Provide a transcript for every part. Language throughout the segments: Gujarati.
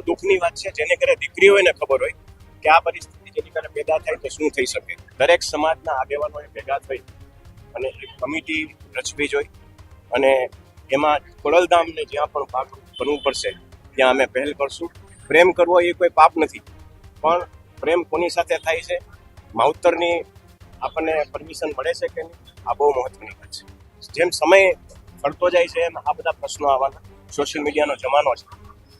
દુઃખની વાત છે, જેને ઘરે દીકરીઓને ખબર હોય કે આ પરિસ્થિતિ જેની ઘરે પેદા થાય તો શું થઈ શકે. દરેક સમાજના આગેવાનોએ ભેગા થઈ અને એક કમિટી રચવી જોઈ અને એમાં ખોડલધામને જ્યાં પણ ભાગ બનવું પડશે ત્યાં અમે પહેલ કરશું. પ્રેમ કરવો એ કોઈ પાપ નથી, પણ પ્રેમ કોની સાથે થાય છે, માવતરની આપણને પરમિશન મળે છે કે નહીં, આ બહુ મહત્વની વાત છે. જેમ સમય ફરતો જાય છે એમ આ બધા પ્રશ્નો આવવાના. સોશિયલ મીડિયાનો જમાનો છે,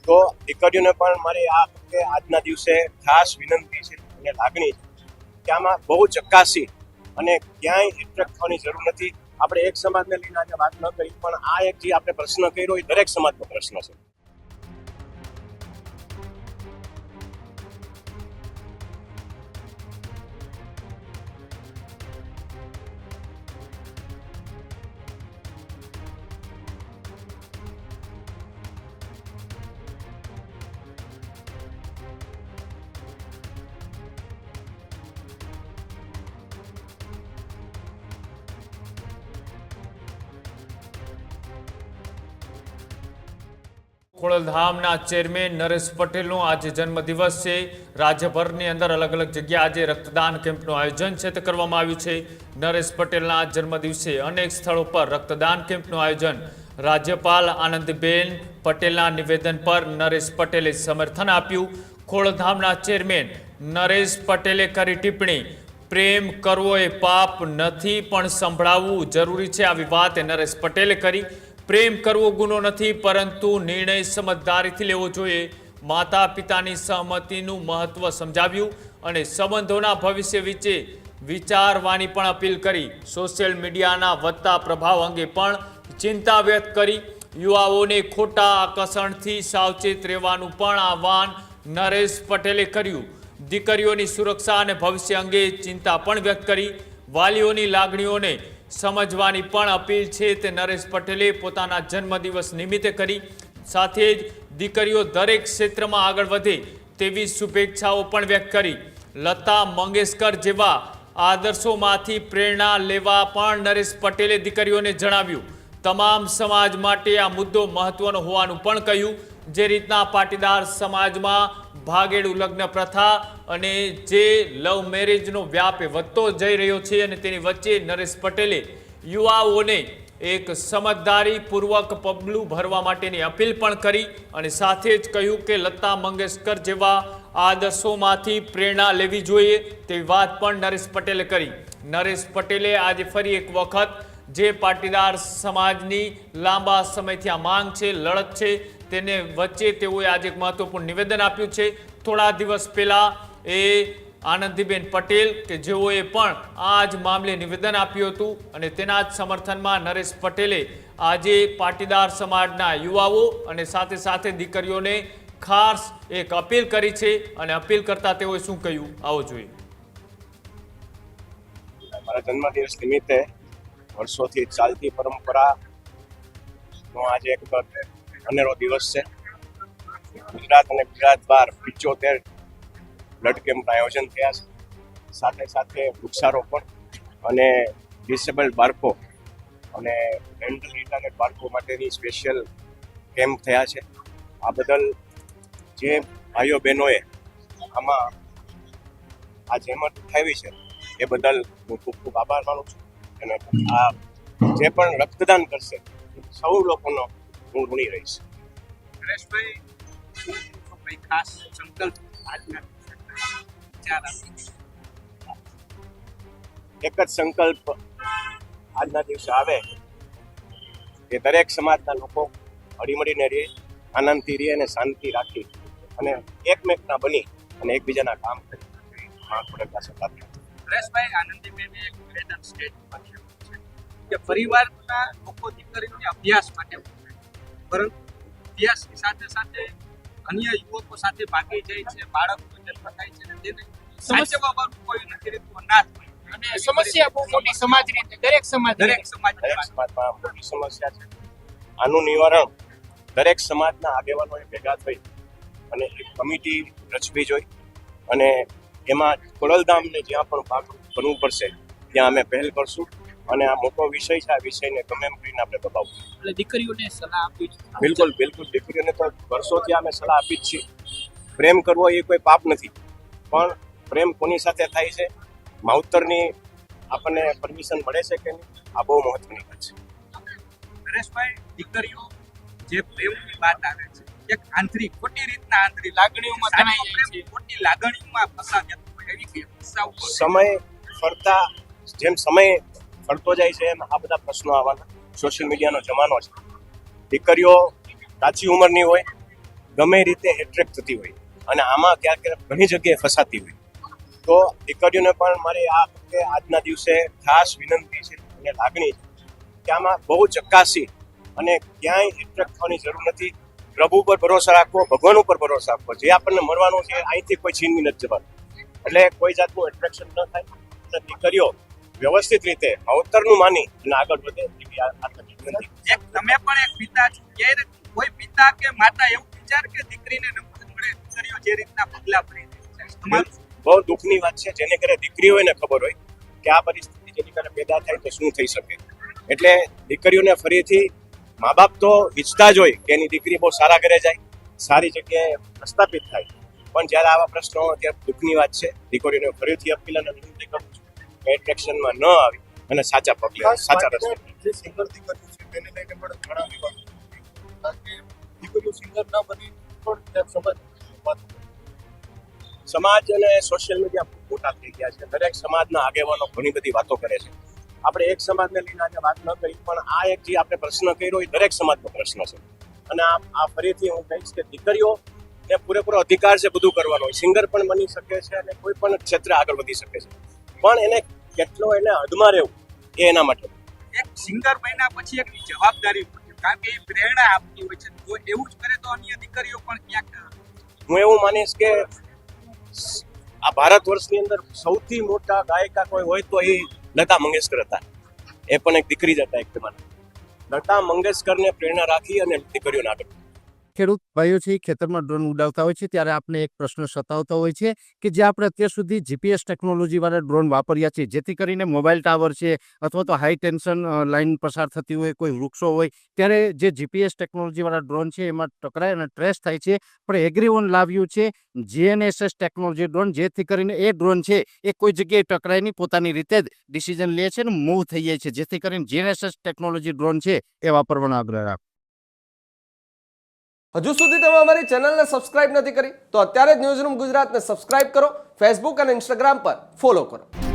તો દીકરીઓને પણ મારી આ વખતે આજના દિવસે ખાસ વિનંતી છે અને લાગણી છે કે આમાં બહુ ચકાસી અને ક્યાંય એટ્રેક્ટ થવાની જરૂર નથી. આપણે એક સમાજને લઈને આજે વાત ન કરી, પણ આ એક જે આપણે પ્રશ્ન કર્યો એ દરેક સમાજનો પ્રશ્ન છે. ખોડલધામના ચેરમેન નરેશ પટેલનો આજે જન્મદિવસ છે. રાજ્યભરની અંદર અલગ અલગ જગ્યાએ આજે રક્તદાન કેમ્પનું આયોજન છે તે કરવામાં આવ્યું છે. નરેશ પટેલના જન્મદિવસે અનેક સ્થળો પર રક્તદાન કેમ્પનું આયોજન. રાજ્યપાલ આનંદીબેન પટેલના નિવેદન પર નરેશ પટેલે સમર્થન આપ્યું. ખોડલધામના ચેરમેન નરેશ પટેલે કરી ટિપ્પણી, પ્રેમ કરવો એ પાપ નથી પણ સંભળાવવું જરૂરી છે. આવી વાત નરેશ પટેલે કરી. પ્રેમ કરવો ગુનો નથી, પરંતુ નિર્ણય સમજદારીથી લેવો જોઈએ. માતા પિતાની સહમતિનું મહત્વ સમજાવ્યું અને સંબંધોના ભવિષ્ય વિશે વિચારવાની પણ અપીલ કરી. સોશિયલ મીડિયાના વધતા પ્રભાવ અંગે પણ ચિંતા વ્યક્ત કરી. યુવાઓને ખોટા આકર્ષણથી સાવચેત રહેવાનું પણ આહવાન નરેશ પટેલે કર્યું. દીકરીઓની સુરક્ષા અને ભવિષ્ય અંગે ચિંતા પણ વ્યક્ત કરી. વાલીઓની લાગણીઓને સમજવાની પણ અપીલ છે તે નરેશ પટેલે પોતાના જન્મદિવસ નિમિત્તે કરી. સાથે જ દીકરીઓ દરેક ક્ષેત્રમાં આગળ વધે તેવી શુભેચ્છાઓ પણ વ્યક્ત કરી. લતા મંગેશકર જેવા આદર્શોમાંથી પ્રેરણા લેવા પણ નરેશ પટેલે દીકરીઓને જણાવ્યું. તમામ સમાજ માટે આ મુદ્દો મહત્વનો હોવાનું પણ કહ્યું. જે રીતના પાટીદાર સમાજમાં ભાગેડુ લગ્ન પ્રથા અને જે લવ મેરેજનો વ્યાપ વધતો જઈ રહ્યો છે અને તેની વચ્ચે નરેશ પટેલે યુવાઓને એક સમજદારીપૂર્વક પગલું ભરવા માટેની અપીલ પણ કરી અને સાથે જ કહ્યું કે લતા મંગેશકર જેવા આદર્શોમાંથી પ્રેરણા લેવી જોઈએ તેવી વાત પણ નરેશ પટેલે કરી. નરેશ પટેલે આજે ફરી એક વખત જે પાટીદાર સમાજની લાંબા સમયથી આ માંગ છે, લડત છે, તેને વચ્ચે તેઓએ આજે એક મહત્વપૂર્ણ નિવેદન આપ્યું છે. થોડા દિવસ પહેલા એ આનંદીબેન પટેલ કે જેઓએ પણ આ જ મામલે નિવેદન આપ્યું હતું અને તેના જ સમર્થનમાં નરેશ પટેલે આજે પાટીદાર સમાજના યુવાઓ અને સાથે સાથે દીકરીઓને ખાસ એક અપીલ કરી છે અને અપીલ કરતા તેઓએ શું કહ્યું આવો જોઈએ. મારા જન્મદિવસ નિમિત્તે વર્ષોથી ચાલતી પરંપરાનો આજે એક અનેરો દિવસ છે. ગુજરાત અને ગુજરાત બહાર 75 બ્લડ કેમ્પના આયોજન થયા છે. સાથે સાથે વૃક્ષારોપણ અને ડિસેબલ્ડ બાળકો અને મેન્ટલ રિટાર્ડેડ બાળકો માટેની સ્પેશિયલ કેમ્પ થયા છે. આ બદલ જે ભાઈઓ બહેનોએ આમાં આ જહેમત ઉઠાવી છે એ બદલ હું ખૂબ ખૂબ આભાર માનું છું. અને આ જે પણ રક્તદાન કરશે સૌ લોકોનો હું ઋણી રહીશ. નરેશભાઈ, ખાસ સંકલ્પ આજના એક જ સંકલ્પ આજના દિવસે આવે કે દરેક સમાજના લોકો હળીમળીને રહે, આનંદથી રહે અને શાંતિ રાખી અને એકમેકના બની અને એકબીજાના કામ કરી. નરેશભાઈ, આનંદીબેન એક નિવેદન સ્ટેજ પર છે કે પરિવારના લોકો દીકરીઓને અભ્યાસ માટે પરંતુ અભ્યાસની સાથે સાથે અન્ય યુવકો સાથે ભાગી જાય છે, બાળકનો જન્મ થાય છે અને તેને સાચવવાનું કોઈ નથી રહેતું, અનાથ અને સમસ્યા બહુ મોટી સમાજની દરેક સમાજમાં મોટી સમસ્યા છે. આનું નિવારણ દરેક સમાજના આગેવાનોએ ભેગા થઈ અને એક કમિટી રચવી જોઈ અને એમાં ખોડલધામને જ્યાં પણ ભાગ બનવું પડશે ત્યાં અમે પહેલ કરશું અને આ મોટો વિષય છે. આ વિષયને ગમે એમ કરીને આપણે દબાવશું. એટલે દીકરીઓને સલાહ આપી છે. બિલકુલ દીકરીઓને તો વર્ષોથી અમે સલાહ આપી જ છીએ પ્રેમ કરવો એ કોઈ પાપ નથી, પણ પ્રેમ કોની સાથે થાય છે, માવતરની આપણને પરમિશન મળે છે કે નહીં, આ બહુ મહત્વની વાત છે. નરેશભાઈ, દીકરીઓ જે પ્રેમની વાત આવે છે, એક આંતરિક ખોટી રીતના આંતરિક લાગણીઓમાં તણાઈ જાય છે. ખોટી લાગણીઓમાં ફસાઈ જતી હોય એવી કિસ્સાઓ છે. સમય ફરતા જેમ સમય ફરતો જાય છે એમ આ બધા પ્રશ્નો આવવાના. સોશિયલ મીડિયાનો જમાનો છે. દીકરીઓ કાચી ઉંમરની હોય, ગમે રીતે એટ્રેક્ટ થતી હોય અને આમાં ક્યાંક ઘણી જગ્યાએ ફસાતી હોય. તો દીકરીઓને પણ મારી આ વખતે આજના દિવસે ખાસ વિનંતી છે અને લાગણી છે કે આમાં બહુ ચકાસી અને ક્યાંય એટ્રેક્ટ થવાની જરૂર નથી. પ્રભુ પર ભરોસો રાખવો, ભગવાન ઉપર ભરોસો રાખવો. જે આપણને મળવાનું છે અહીંથી કોઈ છીનવી નથી જવાનું. એટલે કોઈ જાતનું એટ્રેક્શન ન થાય અને દીકરીઓ વ્યવસ્થિત રીતે માવતરનું માની અને આગળ વધે એવી આટલી વિનંતી. એક તમે પણ એક પિતા છો, ક્યારે કોઈ પિતા કે માતા એવું વિચાર કે દીકરીને નમતું મળે, દીકરીઓ જે રીતના પગલા ભરી રહી છે, તમારું શું? બહુ દુઃખની વાત છે. જેને ઘરે દીકરી હોય ને ખબર હોય કે આ પરિસ્થિતિ જેની ઘરે પેદા થાય તો શું થઈ શકે. એટલે દીકરીઓને ફરીથી મા બાપ તો ઈચ્છતા જ હોય કે એની દીકરી બહુ સારા ઘરે જાય, સારી જગ્યાએ પ્રસ્થાપિત થાય, પણ જ્યારે આવા પ્રશ્નો ત્યારે દુઃખની વાત છે. દીકરીઓને ફરીથી અપીલ અને વિનંતી કરું છું કે એટ્રેક્શનમાં ન આવી અને સાચા પગલે સાચા રસ્તે. જે સિંગર દીકરીઓ છે તેને લઈને પણ ઘણા વિવાદ છે. કારણ કે દીકરીઓ સિંગર ના બની પણ ત્યાં સમાજ અને સોશિયલ મીડિયા મોટા થઈ ગયા છે. દરેક સમાજના આગેવાનો ઘણી બધી વાતો કરે છે. આપણે એક સમાજને લઈને આજે વાત ન કરી, પણ આ એક જે આપણે પ્રશ્ન કર્યો એ દરેક સમાજનો પ્રશ્ન છે. અને આ ફરીથી હું કહીશ કે દીકરીઓને પૂરેપૂરો અધિકાર છે બધું કરવાનો. સિંગર પણ બની શકે છે અને કોઈ પણ ક્ષેત્રે આગળ વધી શકે છે, પણ એને કેટલો એને હદમાં રહેવું એ એના માટે. એક સિંગર બન્યા પછી એક જવાબદારી હોય છે, કારણ કે એ પ્રેરણા આપતી હોય છે. જો એવું જ કરે તો અન્ય દીકરીઓ પણ ક્યાંક હું એવું માનીશ કે આ ભારત વર્ષની અંદર સૌથી મોટા ગાયિકા કોઈ હોય તો એ લતા મંગેશકર હતા. એ પણ એક દીકરી જ હતા એક જમાને. લતા મંગેશકરને પ્રેરણા રાખી અને દીકરીઓને આગળ. ખેડૂત ભાઈઓ છે ખેતરમાં ડ્રોન ઉડાવતા હોય છે ત્યારે આપણે એક પ્રશ્ન સતાવતો હોય છે કે જે આપણે અત્યાર સુધી જીપીએસ ટેકનોલોજીવાળા ડ્રોન વાપર્યા છે, જેથી કરીને મોબાઈલ ટાવર છે અથવા તો હાઈ ટેન્શન લાઇન પસાર થતી હોય, કોઈ વૃક્ષો હોય, ત્યારે જે જીપીએસ ટેકનોલોજીવાળા ડ્રોન છે એમાં ટકરાય અને ટ્રેસ થાય છે. પણ એગ્રીઓન લાવ્યું છે GNSS ટેકનોલોજી ડ્રોન, જેથી કરીને એ ડ્રોન છે એ કોઈ જગ્યાએ ટકરાય નહીં, પોતાની રીતે જ ડિસિઝન લે છે અને મૂવ થઈ જાય છે. જેથી કરીને GNSS ટેકનોલોજી ડ્રોન છે એ વાપરવાનો આગ્રહ રાખો. હજુ સુધી તમે અમારી ચેનલને સબસ્ક્રાઇબ નથી કરી તો અત્યારે જ ન્યૂઝરૂમ ગુજરાતને સબસ્ક્રાઇબ કરો, ફેસબુક અને ઇન્સ્ટાગ્રામ પર ફોલો કરો.